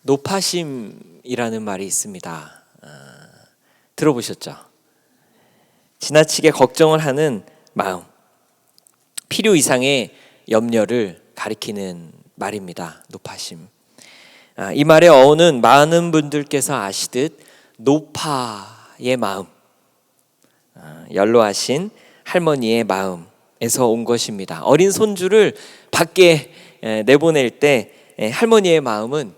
노파심이라는 말이 있습니다. 들어보셨죠? 지나치게 걱정을 하는 마음, 필요 이상의 염려를 가리키는 말입니다. 노파심. 이 말의 어원은 많은 분들께서 아시듯 노파의 마음, 연로하신 할머니의 마음에서 온 것입니다. 어린 손주를 밖에 내보낼 때 할머니의 마음은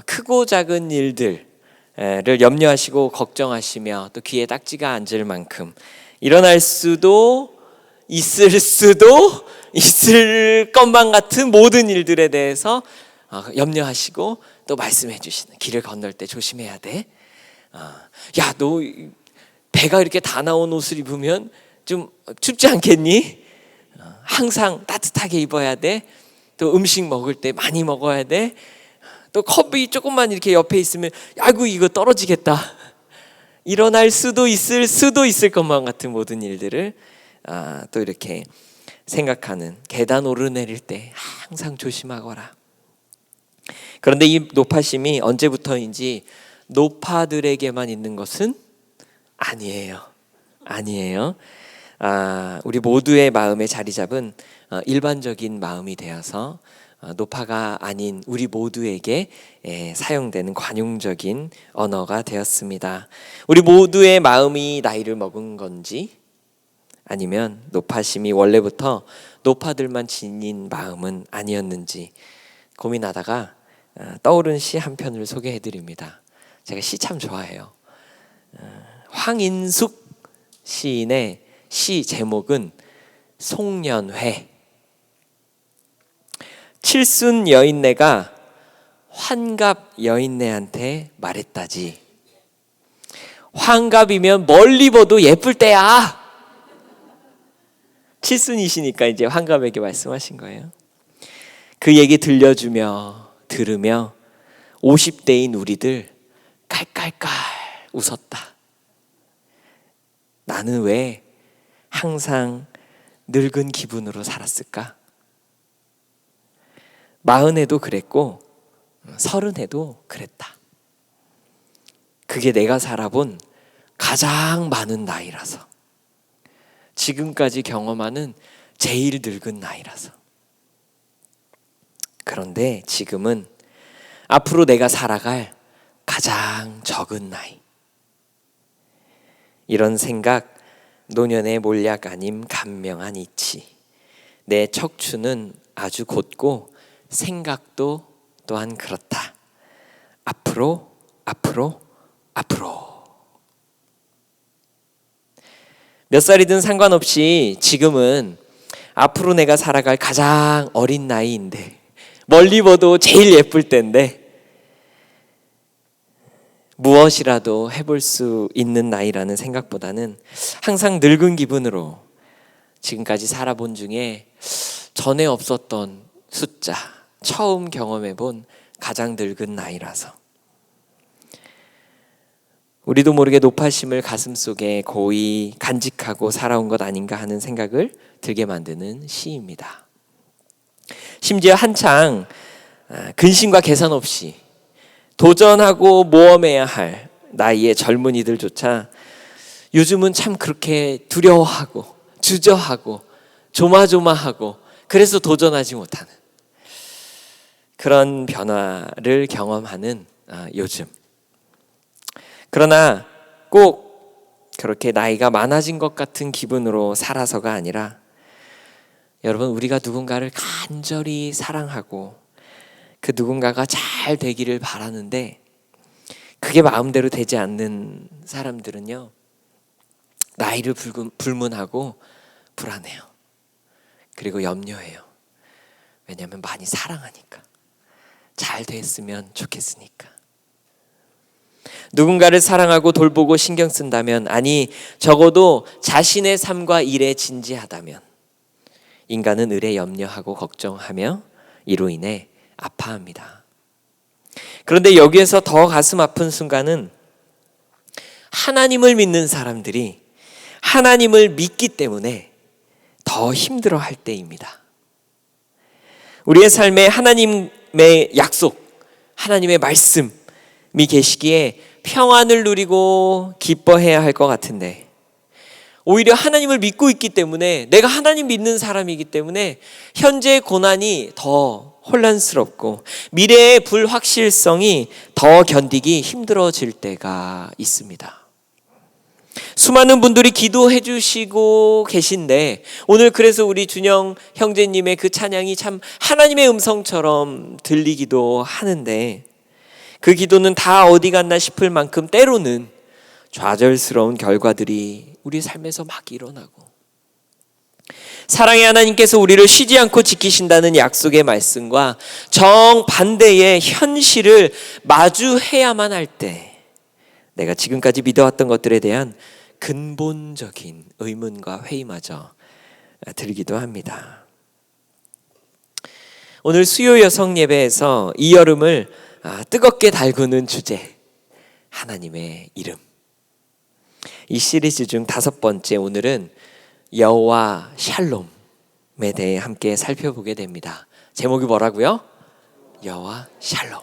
크고 작은 일들을 염려하시고 걱정하시며 또 귀에 딱지가 앉을 만큼 일어날 수도 있을 것만 같은 모든 일들에 대해서 염려하시고 또 말씀해 주시는, 길을 건널 때 조심해야 돼. 야, 너 배가 이렇게 다 나온 옷을 입으면 좀 춥지 않겠니? 항상 따뜻하게 입어야 돼. 또 음식 먹을 때 많이 먹어야 돼. 또 컵이 조금만 이렇게 옆에 있으면 아이고 이거 떨어지겠다. 일어날 수도 있을 것만 같은 모든 일들을 또 이렇게 생각하는, 계단 오르내릴 때 항상 조심하거라. 그런데 이 노파심이 언제부터인지 노파들에게만 있는 것은 아니에요. 우리 모두의 마음에 자리 잡은 일반적인 마음이 되어서 노파가 아닌 우리 모두에게 사용되는 관용적인 언어가 되었습니다. 우리 모두의 마음이 나이를 먹은 건지, 아니면 노파심이 원래부터 노파들만 지닌 마음은 아니었는지 고민하다가 떠오른 시 한 편을 소개해드립니다. 제가 시 참 좋아해요. 황인숙 시인의 시 제목은 송년회. 칠순 여인네가 환갑 여인네한테 말했다지. 환갑이면 멀리 봐도 예쁠 때야. 칠순이시니까 이제 환갑에게 말씀하신 거예요. 그 얘기 들으며 50대인 우리들 깔깔깔 웃었다. 나는 왜 항상 늙은 기분으로 살았을까? 40에도 그랬고 30에도 그랬다. 그게 내가 살아본 가장 많은 나이라서, 지금까지 경험하는 제일 늙은 나이라서. 그런데 지금은 앞으로 내가 살아갈 가장 적은 나이. 이런 생각, 노년의 몰약 아님 간명한 이치. 내 척추는 아주 곧고 생각도 또한 그렇다. 앞으로. 몇 살이든 상관없이 지금은 앞으로 내가 살아갈 가장 어린 나이인데, 멀리 봐도 제일 예쁠 때인데, 무엇이라도 해볼 수 있는 나이라는 생각보다는 항상 늙은 기분으로 지금까지 살아본 중에 전에 없었던 숫자, 처음 경험해본 가장 늙은 나이라서 우리도 모르게 노파심을 가슴속에 고이 간직하고 살아온 것 아닌가 하는 생각을 들게 만드는 시입니다. 심지어 한창 근심과 계산 없이 도전하고 모험해야 할 나이의 젊은이들조차 요즘은 참 그렇게 두려워하고 주저하고 조마조마하고 그래서 도전하지 못하는 그런 변화를 경험하는 요즘. 그러나 꼭 그렇게 나이가 많아진 것 같은 기분으로 살아서가 아니라, 여러분, 우리가 누군가를 간절히 사랑하고 그 누군가가 잘 되기를 바라는데 그게 마음대로 되지 않는 사람들은요, 나이를 불문하고 불안해요. 그리고 염려해요. 왜냐하면 많이 사랑하니까, 잘 됐으면 좋겠으니까. 누군가를 사랑하고 돌보고 신경 쓴다면, 아니 적어도 자신의 삶과 일에 진지하다면, 인간은 을에 염려하고 걱정하며 이로 인해 아파합니다. 그런데 여기에서 더 가슴 아픈 순간은 하나님을 믿는 사람들이 하나님을 믿기 때문에 더 힘들어할 때입니다. 우리의 삶에 하나님의 약속, 하나님의 말씀이 계시기에 평안을 누리고 기뻐해야 할 것 같은데, 오히려 하나님을 믿고 있기 때문에, 내가 하나님 믿는 사람이기 때문에 현재의 고난이 더 혼란스럽고 미래의 불확실성이 더 견디기 힘들어질 때가 있습니다. 수많은 분들이 기도해 주시고 계신데, 오늘 그래서 우리 준영 형제님의 그 찬양이 참 하나님의 음성처럼 들리기도 하는데, 그 기도는 다 어디 갔나 싶을 만큼 때로는 좌절스러운 결과들이 우리 삶에서 막 일어나고, 사랑의 하나님께서 우리를 쉬지 않고 지키신다는 약속의 말씀과 정반대의 현실을 마주해야만 할 때, 내가 지금까지 믿어왔던 것들에 대한 근본적인 의문과 회의마저 들기도 합니다. 오늘 수요 여성 예배에서 이 여름을 뜨겁게 달구는 주제, 하나님의 이름. 이 시리즈 중 5번째, 오늘은 여호와 샬롬에 대해 함께 살펴보게 됩니다. 제목이 뭐라고요? 여호와 샬롬.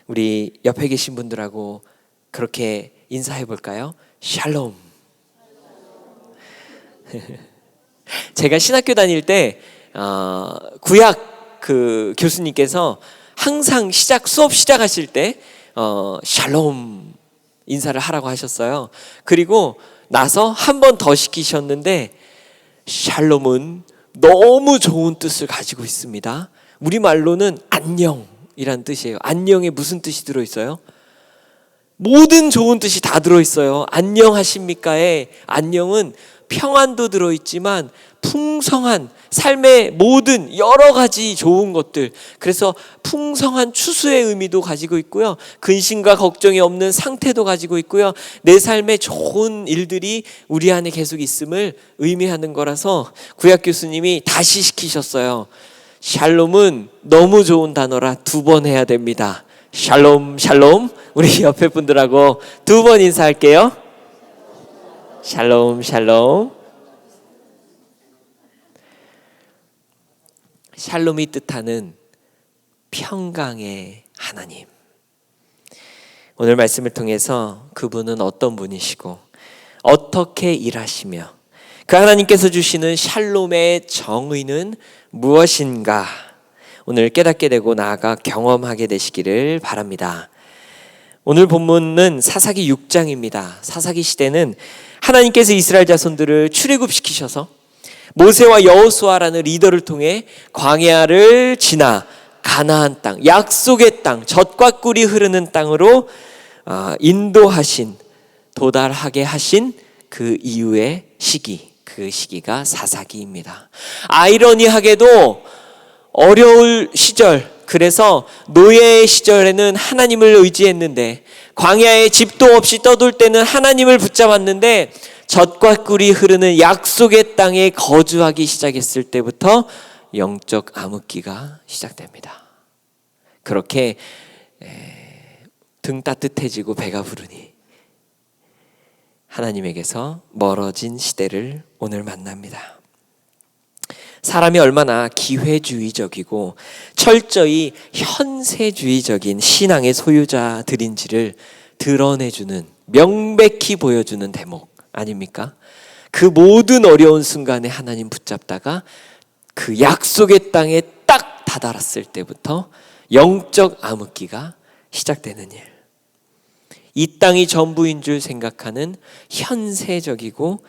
우리 옆에 계신 분들하고 그렇게 인사해 볼까요? 샬롬. 제가 신학교 다닐 때 구약 그 교수님께서 항상 수업 시작하실 때 샬롬 인사를 하라고 하셨어요. 그리고 나서 한 번 더 시키셨는데, 샬롬은 너무 좋은 뜻을 가지고 있습니다. 우리말로는 안녕이란 뜻이에요. 안녕에 무슨 뜻이 들어있어요? 모든 좋은 뜻이 다 들어있어요. 안녕하십니까의 안녕은 평안도 들어있지만 풍성한 삶의 모든 여러 가지 좋은 것들, 그래서 풍성한 추수의 의미도 가지고 있고요, 근심과 걱정이 없는 상태도 가지고 있고요, 내 삶에 좋은 일들이 우리 안에 계속 있음을 의미하는 거라서 구약 교수님이 다시 시키셨어요. 샬롬은 너무 좋은 단어라 2번 해야 됩니다. 샬롬 샬롬. 우리 옆에 분들하고 2번 인사할게요. 샬롬 샬롬. 샬롬이 뜻하는 평강의 하나님. 오늘 말씀을 통해서 그분은 어떤 분이시고 어떻게 일하시며 그 하나님께서 주시는 샬롬의 정의는 무엇인가, 오늘 깨닫게 되고 나아가 경험하게 되시기를 바랍니다. 오늘 본문은 사사기 6장입니다. 사사기 시대는 하나님께서 이스라엘 자손들을 출애굽시키셔서 모세와 여호수아라는 리더를 통해 광야를 지나 가나안 땅, 약속의 땅, 젖과 꿀이 흐르는 땅으로 인도하신, 도달하게 하신 그 이후의 시기, 그 시기가 사사기입니다. 아이러니하게도 어려울 시절, 그래서 노예의 시절에는 하나님을 의지했는데, 광야에 집도 없이 떠돌 때는 하나님을 붙잡았는데, 젖과 꿀이 흐르는 약속의 땅에 거주하기 시작했을 때부터 영적 암흑기가 시작됩니다. 그렇게 등 따뜻해지고 배가 부르니 하나님에게서 멀어진 시대를 오늘 만납니다. 사람이 얼마나 기회주의적이고 철저히 현세주의적인 신앙의 소유자들인지를 드러내주는, 명백히 보여주는 대목 아닙니까? 그 모든 어려운 순간에 하나님 붙잡다가 그 약속의 땅에 딱 다다랐을 때부터 영적 암흑기가 시작되는 일. 이 땅이 전부인 줄 생각하는 현세적이고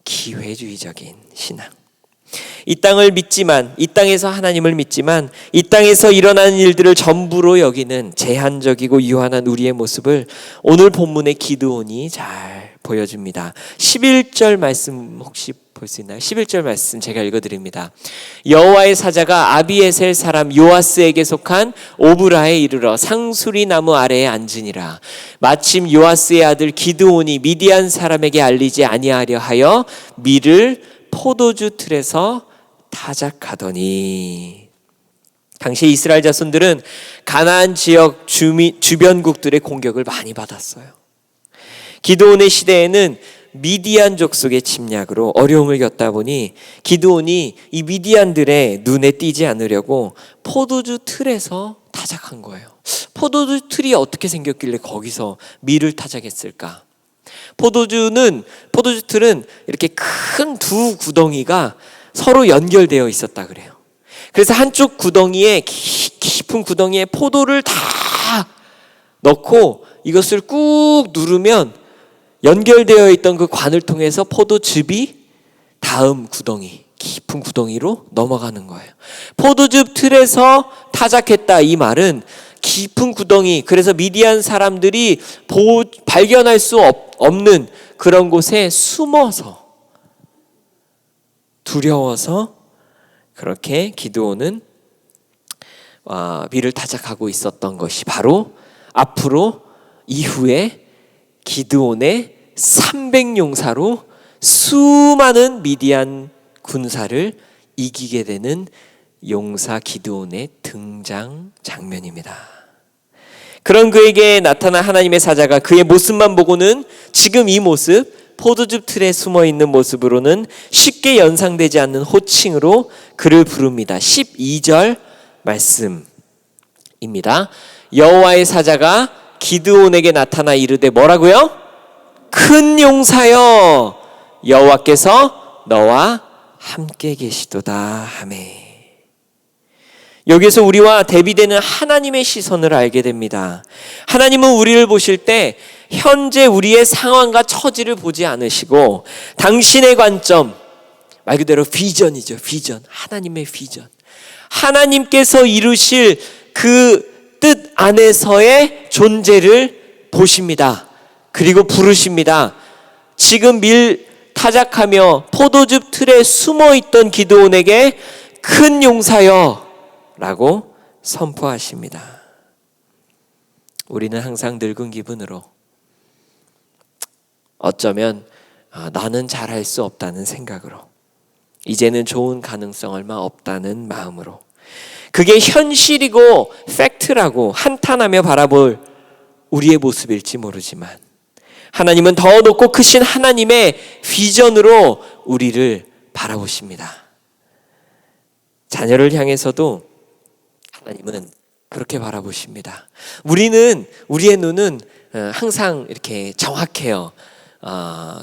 기회주의적인 신앙. 이 땅을 믿지만, 이 땅에서 하나님을 믿지만, 이 땅에서 일어나는 일들을 전부로 여기는 제한적이고 유한한 우리의 모습을 오늘 본문의 기드온이 잘 보여줍니다. 11절 말씀 혹시 볼 수 있나요? 11절 말씀 제가 읽어드립니다. 여호와의 사자가 아비에셀 사람 요아스에게 속한 오브라에 이르러 상수리 나무 아래에 앉으니라. 마침 요아스의 아들 기드온이 미디안 사람에게 알리지 아니하려 하여 밀을 포도주 틀에서 타작하더니. 당시 이스라엘 자손들은 가나안 지역 주변국들의 공격을 많이 받았어요. 기드온의 시대에는 미디안 족속의 침략으로 어려움을 겪다 보니 기드온이 이 미디안들의 눈에 띄지 않으려고 포도주 틀에서 타작한 거예요. 포도주 틀이 어떻게 생겼길래 거기서 밀을 타작했을까? 포도주 틀은 이렇게 큰 두 구덩이가 서로 연결되어 있었다 그래요. 그래서 한쪽 구덩이에 깊은 구덩이에 포도를 다 넣고 이것을 꾹 누르면 연결되어 있던 그 관을 통해서 포도즙이 다음 구덩이, 깊은 구덩이로 넘어가는 거예요. 포도즙 틀에서 타작했다, 이 말은 깊은 구덩이, 그래서 미디안 사람들이 발견할 수 없는 그런 곳에 숨어서 두려워서 그렇게 기드온은 밀을 타작하고 있었던 것이 바로 앞으로 이후에 기드온의 300용사로 수많은 미디안 군사를 이기게 되는 용사 기드온의 등장 장면입니다. 그런 그에게 나타난 하나님의 사자가 그의 모습만 보고는 지금 이 모습, 포도즙 틀에 숨어있는 모습으로는 쉽게 연상되지 않는 호칭으로 그를 부릅니다. 12절 말씀입니다. 여호와의 사자가 기드온에게 나타나 이르되 뭐라고요? 큰 용사여, 여호와께서 너와 함께 계시도다 하매. 여기서 우리와 대비되는 하나님의 시선을 알게 됩니다. 하나님은 우리를 보실 때 현재 우리의 상황과 처지를 보지 않으시고 당신의 관점, 말 그대로 비전이죠. 비전, 하나님의 비전, 하나님께서 이루실 그 뜻 안에서의 존재를 보십니다. 그리고 부르십니다. 지금 밀 타작하며 포도즙 틀에 숨어있던 기드온에게 큰 용사여 라고 선포하십니다. 우리는 항상 늙은 기분으로 어쩌면 나는 잘할 수 없다는 생각으로, 이제는 좋은 가능성 얼마 없다는 마음으로, 그게 현실이고 팩트라고 한탄하며 바라볼 우리의 모습일지 모르지만 하나님은 더 높고 크신 하나님의 비전으로 우리를 바라보십니다. 자녀를 향해서도 하나님은 그렇게 바라보십니다. 우리의 눈은 항상 이렇게 정확해요.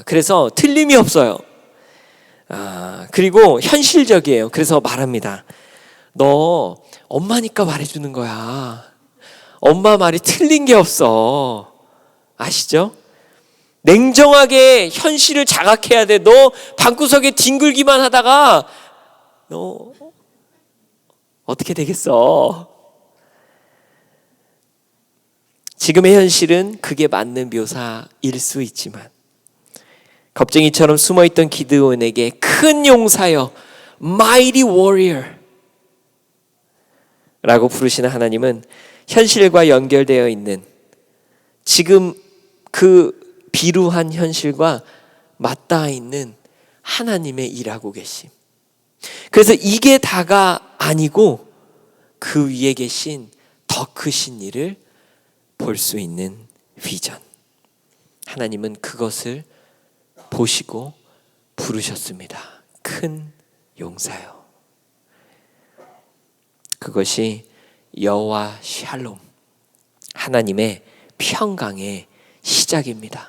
그래서 틀림이 없어요. 그리고 현실적이에요. 그래서 말합니다. 너 엄마니까 말해주는 거야. 엄마 말이 틀린 게 없어. 아시죠? 냉정하게 현실을 자각해야 돼. 너 방구석에 뒹굴기만 하다가 너 어떻게 되겠어? 지금의 현실은 그게 맞는 묘사일 수 있지만 겁쟁이처럼 숨어있던 기드온에게 큰 용사여, mighty warrior 라고 부르시는 하나님은 현실과 연결되어 있는 지금 그 비루한 현실과 맞닿아 있는 하나님의 일하고 계심. 그래서 이게 다가 아니고 그 위에 계신 더 크신 일을 볼 수 있는 비전. 하나님은 그것을 보시고 부르셨습니다. 큰 용사요. 그것이 여호와 샬롬, 하나님의 평강의 시작입니다.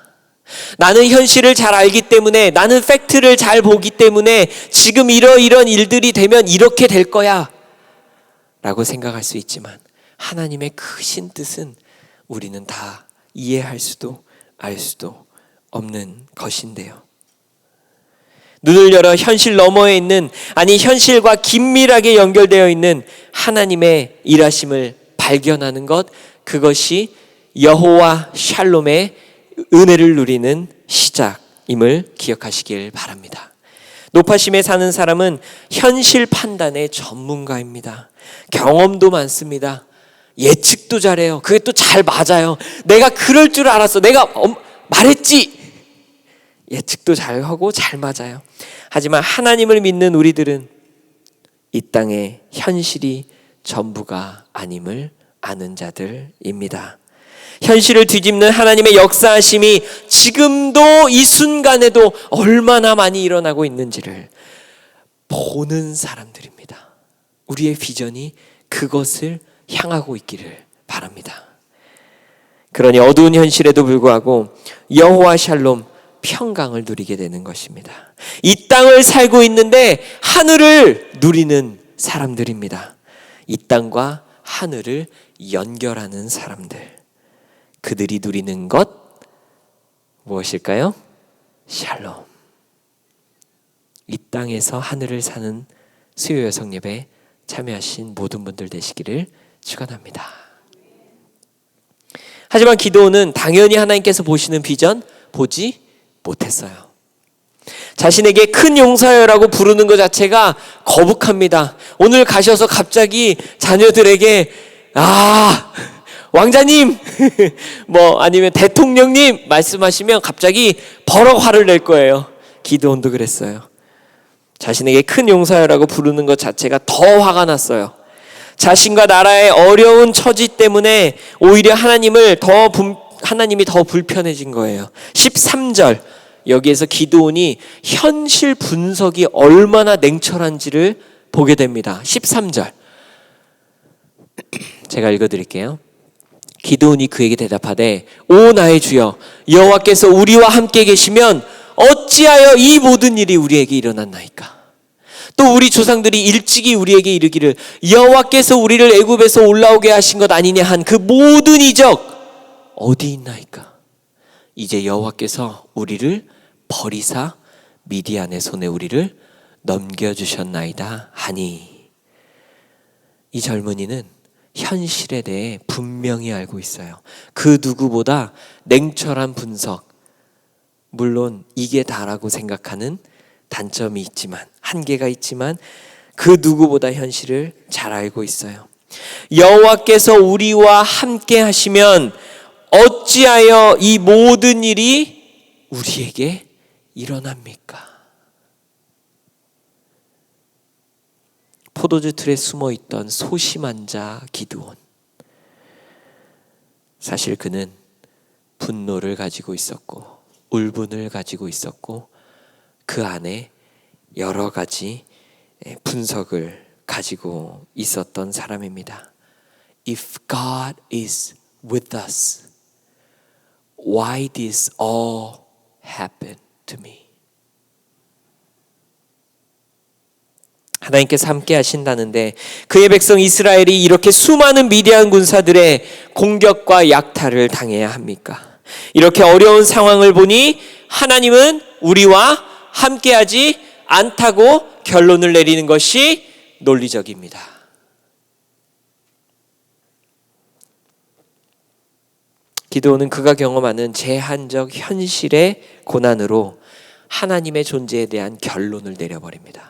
나는 현실을 잘 알기 때문에, 나는 팩트를 잘 보기 때문에 지금 이런 일들이 되면 이렇게 될 거야 라고 생각할 수 있지만 하나님의 크신 뜻은 우리는 다 이해할 수도 알 수도 없는 것인데요. 눈을 열어 현실 너머에 있는, 아니 현실과 긴밀하게 연결되어 있는 하나님의 일하심을 발견하는 것, 그것이 여호와 샬롬의 은혜를 누리는 시작임을 기억하시길 바랍니다. 노파심에 사는 사람은 현실 판단의 전문가입니다. 경험도 많습니다. 예측도 잘해요. 그게 또 잘 맞아요. 내가 그럴 줄 알았어. 내가 말했지. 예측도 잘하고 잘 맞아요. 하지만 하나님을 믿는 우리들은 이 땅의 현실이 전부가 아님을 아는 자들입니다. 현실을 뒤집는 하나님의 역사하심이 지금도 이 순간에도 얼마나 많이 일어나고 있는지를 보는 사람들입니다. 우리의 비전이 그것을 향하고 있기를 바랍니다. 그러니 어두운 현실에도 불구하고 여호와 샬롬 평강을 누리게 되는 것입니다. 이 땅을 살고 있는데 하늘을 누리는 사람들입니다. 이 땅과 하늘을 연결하는 사람들. 그들이 누리는 것 무엇일까요? 샬롬. 이 땅에서 하늘을 사는 수요 여성 예배 참여하신 모든 분들 되시기를 축원합니다. 하지만 기드온은 당연히 하나님께서 보시는 비전 보지 못했어요. 자신에게 큰 용사여라고 부르는 것 자체가 거북합니다. 오늘 가셔서 갑자기 자녀들에게 왕자님 아니면 대통령님 말씀하시면 갑자기 버럭 화를 낼 거예요. 기드온도 그랬어요. 자신에게 큰 용사여라고 부르는 것 자체가 더 화가 났어요. 자신과 나라의 어려운 처지 때문에 오히려 하나님이 더 불편해진 거예요. 13절 여기에서 기드온이 현실 분석이 얼마나 냉철한지를 보게 됩니다. 13절 제가 읽어드릴게요. 기드온이 그에게 대답하되 오 나의 주여 여호와께서 우리와 함께 계시면 어찌하여 이 모든 일이 우리에게 일어났나이까. 또 우리 조상들이 일찍이 우리에게 이르기를 여호와께서 우리를 애굽에서 올라오게 하신 것 아니냐 한 그 모든 이적 어디 있나이까. 이제 여호와께서 우리를 버리사 미디안의 손에 우리를 넘겨주셨나이다 하니. 이 젊은이는 현실에 대해 분명히 알고 있어요. 그 누구보다 냉철한 분석, 물론 이게 다라고 생각하는 단점이 있지만, 한계가 있지만 그 누구보다 현실을 잘 알고 있어요. 여호와께서 우리와 함께 하시면 어찌하여 이 모든 일이 우리에게 일어납니까? 포도주 틀에 숨어있던 소심한 자 기드온. 사실 그는 분노를 가지고 있었고 울분을 가지고 있었고 그 안에 여러 가지 분석을 가지고 있었던 사람입니다. If God is with us, why this all happened to me? 하나님께서 함께 하신다는데 그의 백성 이스라엘이 이렇게 수많은 미디안 군사들의 공격과 약탈을 당해야 합니까? 이렇게 어려운 상황을 보니 하나님은 우리와 함께하지 않다고 결론을 내리는 것이 논리적입니다. 기드온은 그가 경험하는 제한적 현실의 고난으로 하나님의 존재에 대한 결론을 내려버립니다.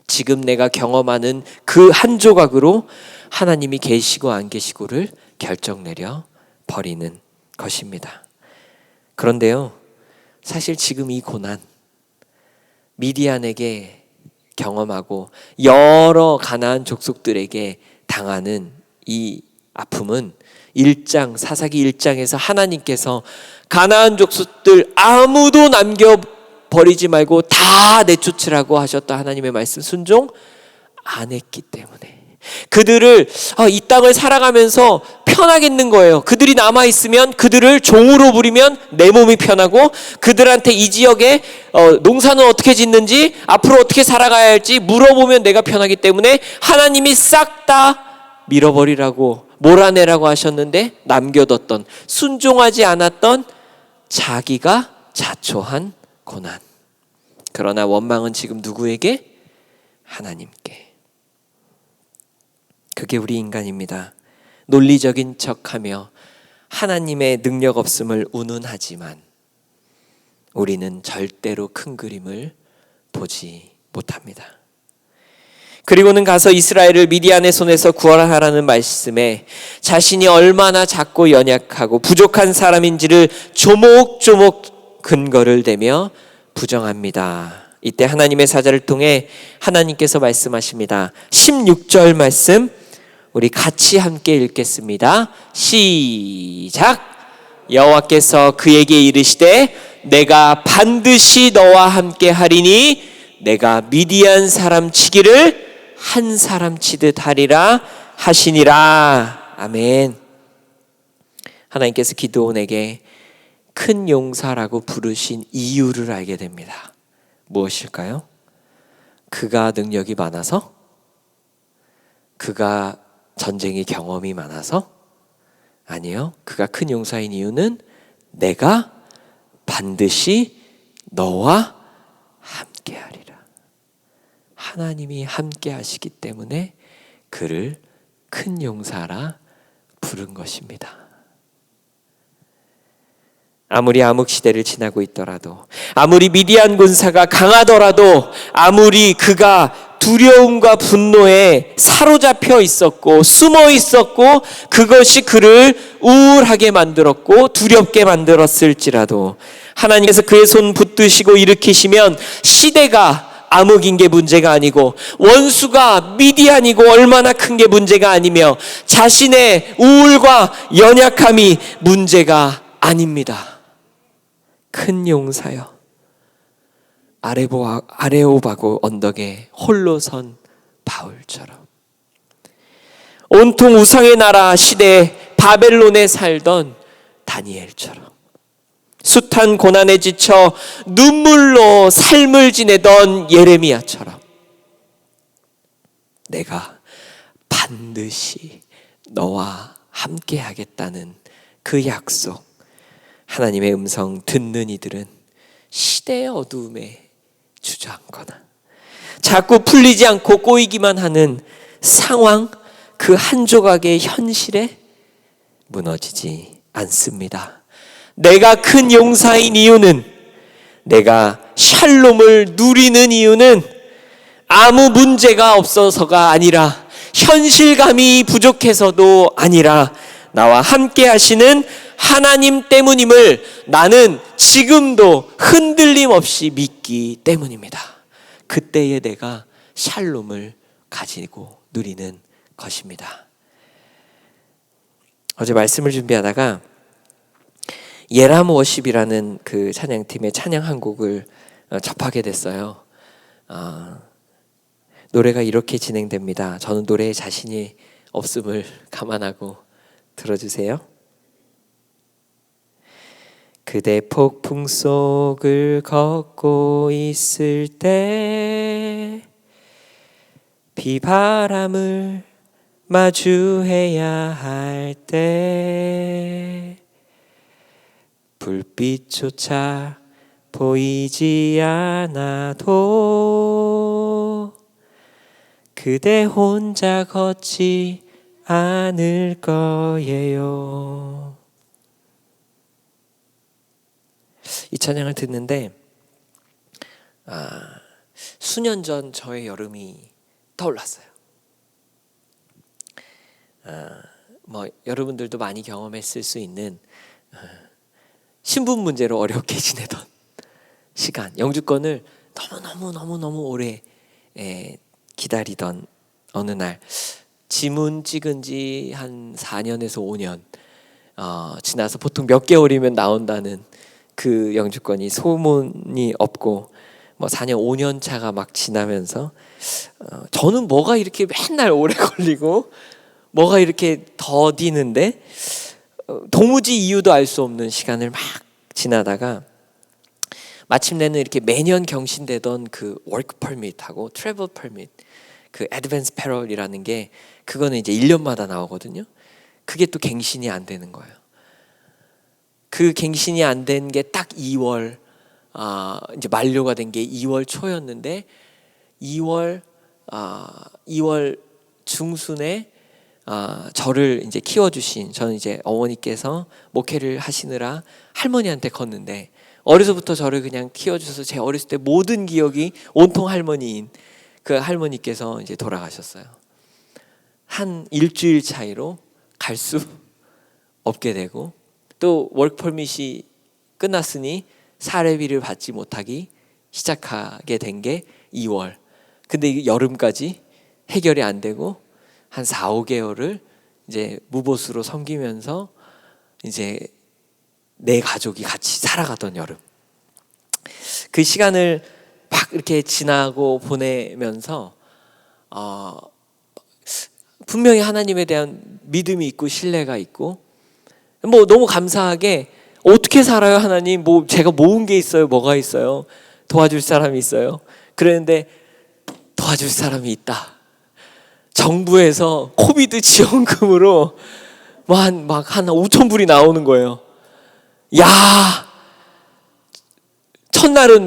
지금 내가 경험하는 그 한 조각으로 하나님이 계시고 안 계시고를 결정 내려 버리는 것입니다. 그런데요, 사실 지금 이 고난, 미디안에게 경험하고 여러 가나안 족속들에게 당하는 이 아픔은 사사기 1장에서 하나님께서 가나안 족속들 아무도 남겨버리지 말고 다 내쫓으라고 하셨다 하나님의 말씀 순종 안 했기 때문에 그들을 이 땅을 살아가면서 편하겠는 거예요. 그들이 남아있으면 그들을 종으로 부리면 내 몸이 편하고 그들한테 이 지역에 농사는 어떻게 짓는지 앞으로 어떻게 살아가야 할지 물어보면 내가 편하기 때문에 하나님이 싹 다 밀어버리라고 몰아내라고 하셨는데 남겨뒀던 순종하지 않았던 자기가 자초한 고난. 그러나 원망은 지금 누구에게? 하나님께. 그게 우리 인간입니다. 논리적인 척하며 하나님의 능력 없음을 운운하지만 우리는 절대로 큰 그림을 보지 못합니다. 그리고는 가서 이스라엘을 미디안의 손에서 구원하라는 말씀에 자신이 얼마나 작고 연약하고 부족한 사람인지를 조목조목 근거를 대며 부정합니다. 이때 하나님의 사자를 통해 하나님께서 말씀하십니다. 16절 말씀 우리 같이 함께 읽겠습니다. 시작. 여호와께서 그에게 이르시되 내가 반드시 너와 함께 하리니 내가 미디안 사람 치기를 한 사람 치듯 하리라 하시니라. 아멘. 하나님께서 기드온에게 큰 용사라고 부르신 이유를 알게 됩니다. 무엇일까요? 그가 능력이 많아서? 그가 전쟁의 경험이 많아서? 아니요. 그가 큰 용사인 이유는 내가 반드시 너와 함께하리라. 하나님이 함께 하시기 때문에 그를 큰 용사라 부른 것입니다. 아무리 암흑 시대를 지나고 있더라도, 아무리 미디안 군사가 강하더라도, 아무리 그가 두려움과 분노에 사로잡혀 있었고 숨어 있었고 그것이 그를 우울하게 만들었고 두렵게 만들었을지라도 하나님께서 그의 손 붙드시고 일으키시면 시대가 암흑인 게 문제가 아니고 원수가 미디안이고 얼마나 큰 게 문제가 아니며 자신의 우울과 연약함이 문제가 아닙니다. 큰 용사여, 아레오바고 언덕에 홀로 선 바울처럼, 온통 우상의 나라 시대 바벨론에 살던 다니엘처럼, 숱한 고난에 지쳐 눈물로 삶을 지내던 예레미야처럼 내가 반드시 너와 함께 하겠다는 그 약속, 하나님의 음성 듣는 이들은 시대의 어두움에 주저앉거나 자꾸 풀리지 않고 꼬이기만 하는 상황, 그 한 조각의 현실에 무너지지 않습니다. 내가 큰 용사인 이유는, 내가 샬롬을 누리는 이유는 아무 문제가 없어서가 아니라, 현실감이 부족해서도 아니라 나와 함께 하시는 하나님 때문임을 나는 지금도 흔들림 없이 믿기 때문입니다. 그때에 내가 샬롬을 가지고 누리는 것입니다. 어제 말씀을 준비하다가 예람 워십이라는 그 찬양팀의 찬양 한 곡을 접하게 됐어요. 노래가 이렇게 진행됩니다. 저는 노래에 자신이 없음을 감안하고 들어주세요. 그대 폭풍 속을 걷고 있을 때 비바람을 마주해야 할 때 불빛조차 보이지 않아도 그대 혼자 걷지 않을 거예요. 이 찬양을 듣는데 수년 전 저의 여름이 떠올랐어요. 여러분들도 많이 경험했을 수 있는 신분 문제로 어렵게 지내던 시간, 영주권을 너무 오래 기다리던 어느 날 지문 찍은 지 한 4년에서 5년 지나서 보통 몇 개월이면 나온다는 그 영주권이 소문이 없고 4년 5년 차가 막 지나면서 저는 뭐가 이렇게 맨날 오래 걸리고 뭐가 이렇게 더디는데 도무지 이유도 알 수 없는 시간을 막 지나다가 마침내는 이렇게 매년 경신되던 그 워크 퍼밋하고 트래블 퍼밋, 그 애드밴스 패럴이라는 게 그거는 이제 1년마다 나오거든요. 그게 또 갱신이 안 되는 거예요. 그 갱신이 안 된 게 딱 2월 이제 만료가 된 게 2월 초였는데 2월 중순에 저를 이제 키워주신, 저는 이제 어머니께서 목회를 하시느라 할머니한테 컸는데 어려서부터 저를 그냥 키워주셔서 제 어렸을 때 모든 기억이 온통 할머니인 그 할머니께서 이제 돌아가셨어요. 한 일주일 차이로 갈 수 없게 되고 또 워크 퍼밋이 끝났으니 사례비를 받지 못하기 시작하게 된 게 2월. 근데 이게 여름까지 해결이 안 되고 한 4, 5개월을 이제 무보수로 섬기면서 이제 내 가족이 같이 살아가던 여름. 그 시간을 막 이렇게 지나고 보내면서 분명히 하나님에 대한 믿음이 있고 신뢰가 있고 뭐 너무 감사하게 어떻게 살아요 하나님? 뭐 제가 모은 게 있어요? 뭐가 있어요? 도와줄 사람이 있어요? 그랬는데 도와줄 사람이 있다. 정부에서 코비드 지원금으로 한 5천 불이 나오는 거예요. 야, 첫날은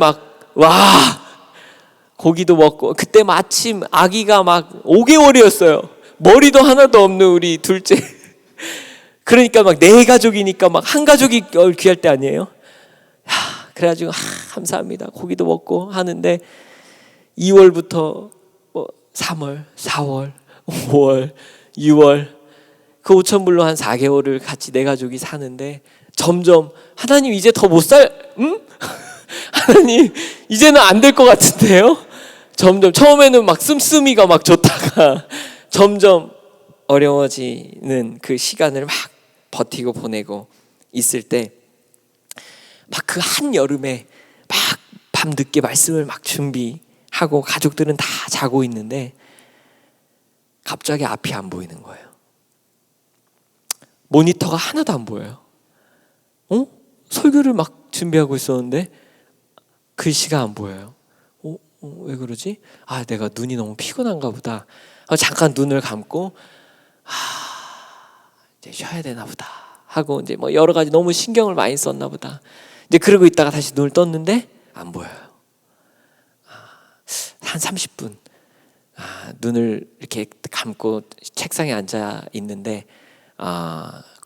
고기도 먹고 그때 마침 아기가 5개월이었어요. 머리도 하나도 없는 우리 둘째. 그러니까 네 가족이니까 한 가족이 귀할 때 아니에요? 그래가지고 감사합니다. 고기도 먹고 하는데 2월부터 3월, 4월, 5월, 6월 그 5천 불로 한 4개월을 같이 네 가족이 사는데 점점 하나님 이제 더 못 응? 하나님 이제는 안 될 것 같은데요? 점점 처음에는 씀씀이가 좋다가 점점 어려워지는 그 시간을 버티고 보내고 있을 때 그 한여름에 밤늦게 말씀을 준비하고 가족들은 다 자고 있는데 갑자기 앞이 안 보이는 거예요. 모니터가 하나도 안 보여요. 설교를 준비하고 있었는데 글씨가 안 보여요. 왜 그러지? 내가 눈이 너무 피곤한가 보다. 잠깐 눈을 감고 이제 쉬어야 되나 보다 하고 이제 여러 가지 너무 신경을 많이 썼나 보다. 이제 그러고 있다가 다시 눈을 떴는데 안 보여요. 한 30분 눈을 이렇게 감고 책상에 앉아 있는데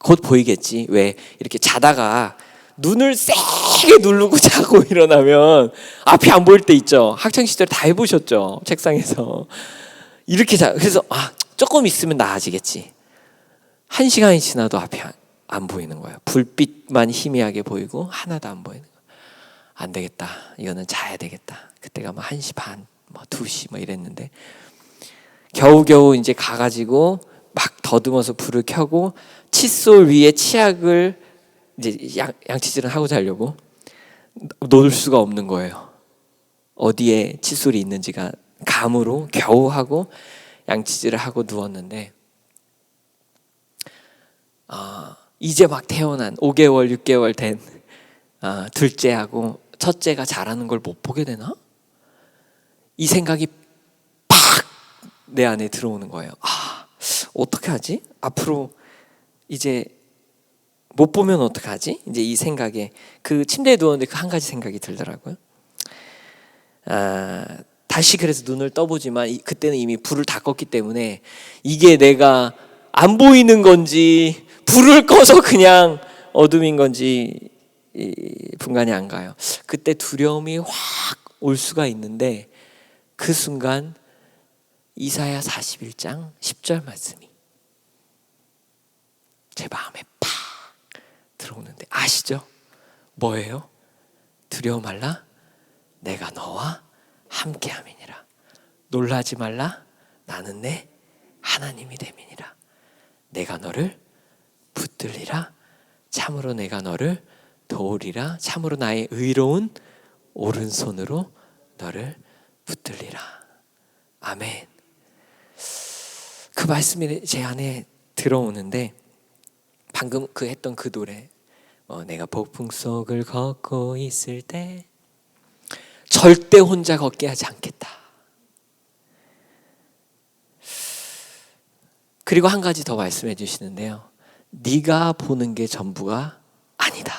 곧 보이겠지. 왜 이렇게 자다가 눈을 세게 누르고 자고 일어나면 앞이 안 보일 때 있죠. 학창 시절 다 해보셨죠. 책상에서 이렇게 그래서 조금 있으면 나아지겠지. 1시간이 지나도 앞이 안 보이는 거예요. 불빛만 희미하게 보이고 하나도 안 보이는 거예요. 안 되겠다. 이거는 자야 되겠다. 그때가 1시 반, 2시 이랬는데 겨우겨우 이제 가가지고 더듬어서 불을 켜고 칫솔 위에 치약을 이제 양치질을 하고 자려고 놓을 수가 없는 거예요. 어디에 칫솔이 있는지가 감으로 겨우 하고 양치질을 하고 누웠는데 이제 태어난 5개월, 6개월 된 둘째하고 첫째가 자라는 걸 못 보게 되나? 이 생각이 팍 내 안에 들어오는 거예요. 어떻게 하지? 앞으로 이제 못 보면 어떡하지? 이제 이 생각에 그 침대에 누웠는데 그 한 가지 생각이 들더라고요. 다시 그래서 눈을 떠보지만 그때는 이미 불을 다 껐기 때문에 이게 내가 안 보이는 건지 불을 꺼서 그냥 어둠인 건지 분간이 안 가요. 그때 두려움이 확 올 수가 있는데 그 순간 이사야 41장 10절 말씀이 제 마음에 팍 들어오는데 아시죠? 뭐예요? 두려워 말라 내가 너와 함께함이니라. 놀라지 말라 나는 내 하나님이 됨이니라. 내가 너를 붙들리라. 참으로 내가 너를 도우리라. 참으로 나의 의로운 오른손으로 너를 붙들리라. 아멘. 그 말씀이 제 안에 들어오는데 방금 했던 그 노래 내가 폭풍 속을 걷고 있을 때 절대 혼자 걷게 하지 않겠다. 그리고 한 가지 더 말씀해 주시는데요. 네가 보는 게 전부가 아니다.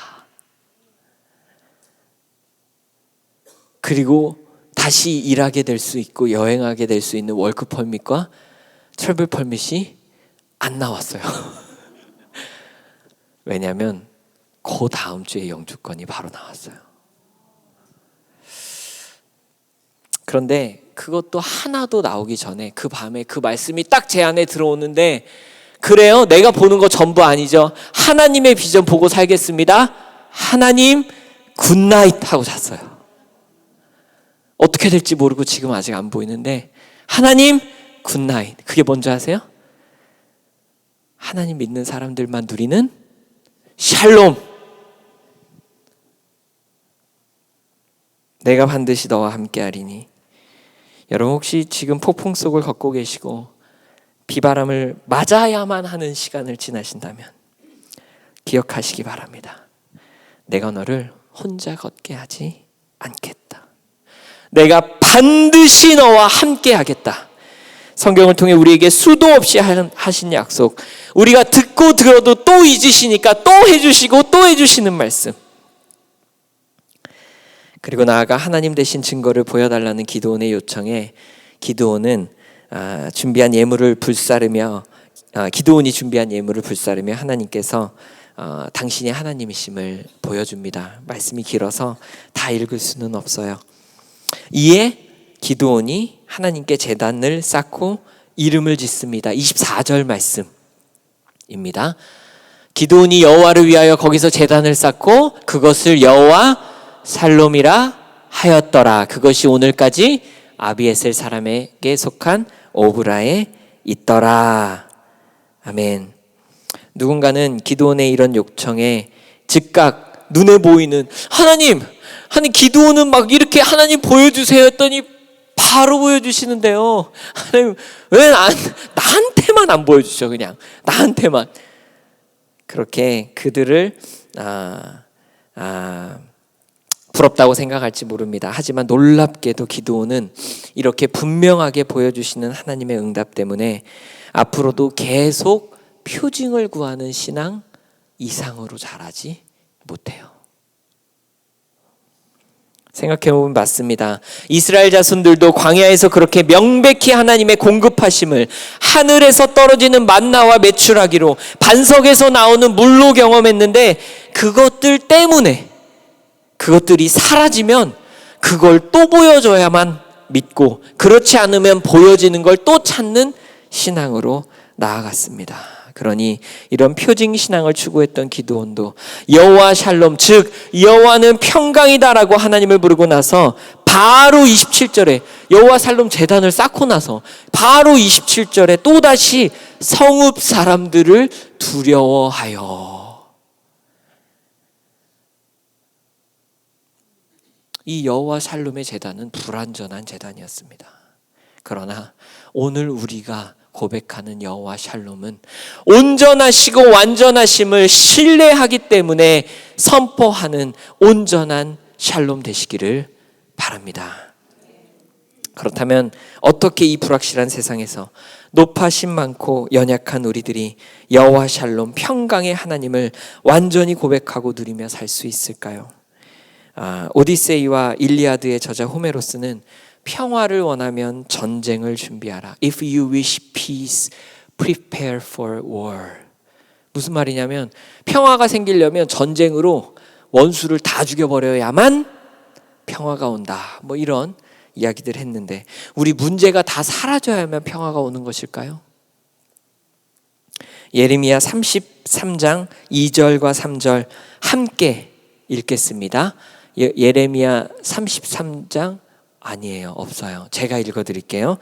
그리고 다시 일하게 될 수 있고 여행하게 될 수 있는 워크 퍼밋과 트래블 퍼밋이 안 나왔어요. 왜냐하면 그 다음 주에 영주권이 바로 나왔어요. 그런데 그것도 하나도 나오기 전에 그 밤에 그 말씀이 딱 제 안에 들어오는데 그래요? 내가 보는 거 전부 아니죠. 하나님의 비전 보고 살겠습니다. 하나님 굿나잇 하고 잤어요. 어떻게 될지 모르고 지금 아직 안 보이는데 하나님 굿나잇. 그게 뭔지 아세요? 하나님 믿는 사람들만 누리는 샬롬. 내가 반드시 너와 함께하리니. 여러분 혹시 지금 폭풍 속을 걷고 계시고 비바람을 맞아야만 하는 시간을 지나신다면 기억하시기 바랍니다. 내가 너를 혼자 걷게 하지 않겠다. 내가 반드시 너와 함께 하겠다. 성경을 통해 우리에게 수도 없이 하신 약속, 우리가 듣고 들어도 또 잊으시니까 또 해주시고 또 해주시는 말씀, 그리고 나아가 하나님 대신 증거를 보여달라는 기드온의 요청에 기드온이 준비한 예물을 불사르며 하나님께서 당신이 하나님이심을 보여줍니다. 말씀이 길어서 다 읽을 수는 없어요. 이에 기드온이 하나님께 제단을 쌓고 이름을 짓습니다. 24절 말씀입니다. 기드온이 여호와를 위하여 거기서 제단을 쌓고 그것을 여호와 살롬이라 하였더라. 그것이 오늘까지 아비에셀 사람에게 속한 오브라에 있더라. 아멘. 누군가는 기드온의 이런 요청에 즉각 눈에 보이는 하나님 기드온은 막 이렇게 하나님 보여주세요 했더니 바로 보여주시는데요. 하나님 왜 나한테만 안 보여주셔? 그냥 나한테만. 그렇게 그들을 부럽다고 생각할지 모릅니다. 하지만 놀랍게도 기드온은 이렇게 분명하게 보여주시는 하나님의 응답 때문에 앞으로도 계속 표징을 구하는 신앙 이상으로 자라지 못해요. 생각해보면 맞습니다. 이스라엘 자손들도 광야에서 그렇게 명백히 하나님의 공급하심을 하늘에서 떨어지는 만나와 메추라기로 반석에서 나오는 물로 경험했는데 그것들 때문에 그것들이 사라지면 그걸 또 보여줘야만 믿고 그렇지 않으면 보여지는 걸 또 찾는 신앙으로 나아갔습니다. 그러니 이런 표징 신앙을 추구했던 기드온도 여호와 샬롬, 즉 여호와는 평강이다라고 하나님을 부르고 나서 바로 27절에 여호와 샬롬 제단을 쌓고 나서 바로 27절에 또다시 성읍 사람들을 두려워하여. 이 여호와 샬롬의 제단은 불완전한 제단이었습니다. 그러나 오늘 우리가 고백하는 여호와 샬롬은 온전하시고 완전하심을 신뢰하기 때문에 선포하는 온전한 샬롬 되시기를 바랍니다. 그렇다면 어떻게 이 불확실한 세상에서 높아심 많고 연약한 우리들이 여호와 샬롬 평강의 하나님을 완전히 고백하고 누리며 살 수 있을까요? 오디세이와 일리아드의 저자 호메로스는 평화를 원하면 전쟁을 준비하라. If you wish peace, prepare for war. 무슨 말이냐면 평화가 생기려면 전쟁으로 원수를 다 죽여버려야만 평화가 온다. 뭐 이런 이야기들 했는데 우리 문제가 다 사라져야만 평화가 오는 것일까요? 예레미야 33장 2절과 3절 함께 읽겠습니다. 예레미야 33장 아니에요. 없어요. 제가 읽어드릴게요.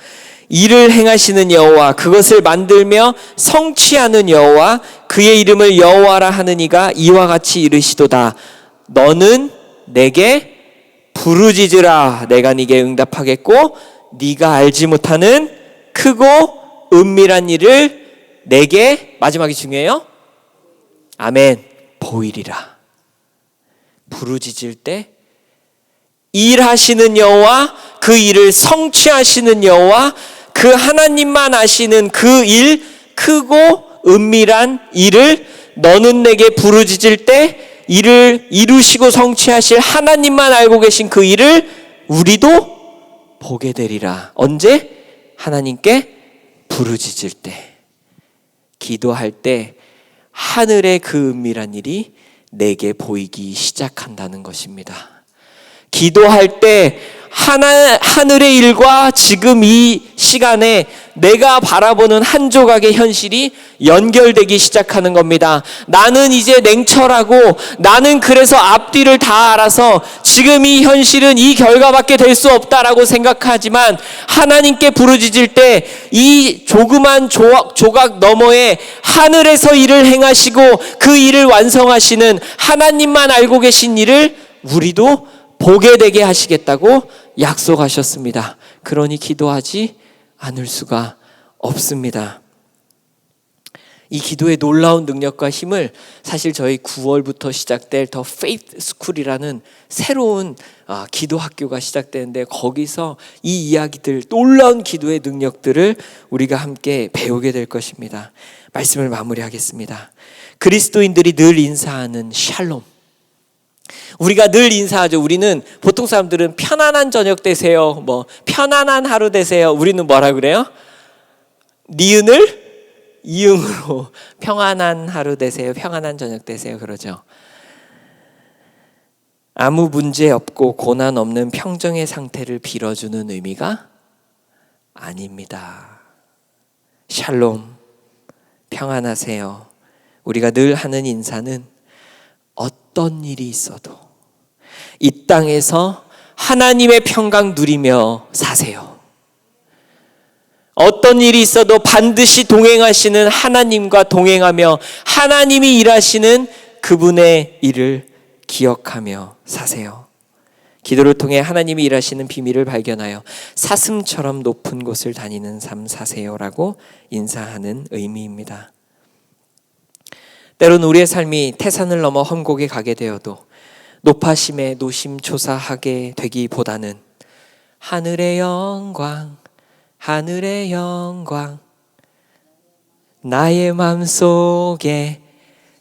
이를 행하시는 여호와, 그것을 만들며 성취하는 여호와, 그의 이름을 여호와라 하느니가 이와 같이 이르시도다. 너는 내게 부르짖으라. 내가 네게 응답하겠고 네가 알지 못하는 크고 은밀한 일을 내게, 마지막이 중요해요. 아멘. 보이리라. 부르짖을 때 일하시는 여호와, 그 일을 성취하시는 여호와, 그 하나님만 아시는 그 일, 크고 은밀한 일을 너는 내게 부르짖을 때 이를 이루시고 성취하실 하나님만 알고 계신 그 일을 우리도 보게 되리라. 언제? 하나님께 부르짖을 때, 기도할 때 하늘의 그 은밀한 일이 내게 보이기 시작한다는 것입니다. 기도할 때 하늘의 일과 지금 이 시간에 내가 바라보는 한 조각의 현실이 연결되기 시작하는 겁니다. 나는 이제 냉철하고 나는 그래서 앞뒤를 다 알아서 지금 이 현실은 이 결과밖에 될 수 없다라고 생각하지만 하나님께 부르짖을 때 이 조그만 조각 너머에 하늘에서 일을 행하시고 그 일을 완성하시는 하나님만 알고 계신 일을 우리도 보게 되게 하시겠다고 약속하셨습니다. 그러니 기도하지 않을 수가 없습니다. 이 기도의 놀라운 능력과 힘을 사실 저희 9월부터 시작될 더 페이트 스쿨이라는 새로운 기도 학교가 시작되는데, 거기서 이 이야기들, 놀라운 기도의 능력들을 우리가 함께 배우게 될 것입니다. 말씀을 마무리하겠습니다. 그리스도인들이 늘 인사하는 샬롬. 우리가 늘 인사하죠. 우리는 보통 사람들은 편안한 저녁 되세요, 뭐 편안한 하루 되세요. 우리는 뭐라 그래요? 니은을 이응으로 평안한 하루 되세요, 평안한 저녁 되세요 그러죠. 아무 문제 없고 고난 없는 평정의 상태를 빌어주는 의미가 아닙니다. 샬롬, 평안하세요. 우리가 늘 하는 인사는 어떤 일이 있어도 이 땅에서 하나님의 평강 누리며 사세요. 어떤 일이 있어도 반드시 동행하시는 하나님과 동행하며 하나님이 일하시는 그분의 일을 기억하며 사세요. 기도를 통해 하나님이 일하시는 비밀을 발견하여 사슴처럼 높은 곳을 다니는 삶 사세요라고 인사하는 의미입니다. 때로는 우리의 삶이 태산을 넘어 험곡에 가게 되어도 높아심에 노심초사하게 되기보다는 하늘의 영광, 하늘의 영광 나의 맘속에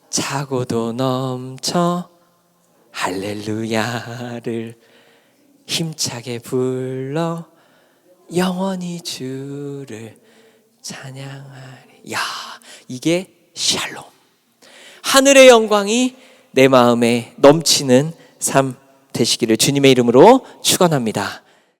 차고도 넘쳐 할렐루야를 힘차게 불러 영원히 주를 찬양하리. 야, 이게 샬롬. 하늘의 영광이 내 마음에 넘치는 삶 되시기를 주님의 이름으로 축원합니다.